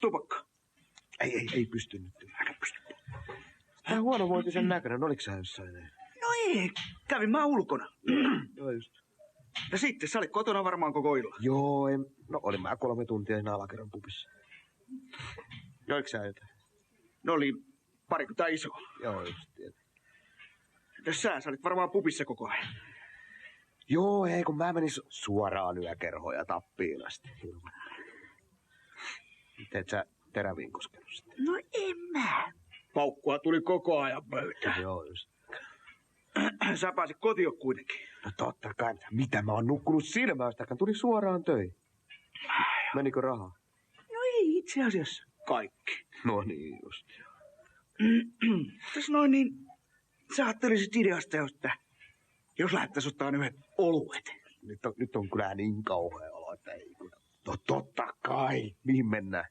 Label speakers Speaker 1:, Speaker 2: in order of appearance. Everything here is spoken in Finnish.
Speaker 1: Tupakka.
Speaker 2: Ei pysty nyt.
Speaker 1: Äkä pysty.
Speaker 2: Tää huonovointisen näköinen, oliks sä jossain?
Speaker 1: No ei, kävin mä ulkona.
Speaker 2: Joo just.
Speaker 1: Ja sitten sä olit kotona varmaan koko illan.
Speaker 2: Joo, no olin mä 3 tuntia siinä alakerran pubissa. Joiks sä jotain?
Speaker 1: No oli parikymmentä iso.
Speaker 2: Joo just, tietysti.
Speaker 1: Entäs sä olit varmaan pubissa koko ajan.
Speaker 2: Joo, ei kun mä menin suoraan yökerhoon ja tappiin asti. Teet sä teräviin koskenut sitten?
Speaker 1: No en mä. Paukkua tuli koko ajan pöytään.
Speaker 2: Joo just.
Speaker 1: Sä pääsit kotiin kuitenkin.
Speaker 2: No totta kai. Mitä mä oon nukkunut silmäystäkään? Tuli suoraan töihin. Menikö rahaa?
Speaker 1: No ei itse asiassa. Kaikki.
Speaker 2: No niin just.
Speaker 1: Tässä noin niin, sä ajattelisit ideasta, jos lähettäis ottaa yhdet oluet.
Speaker 2: Nyt on kyllä niin kauhea olo, että ei kyllä. No totta kai. Mihin mennään?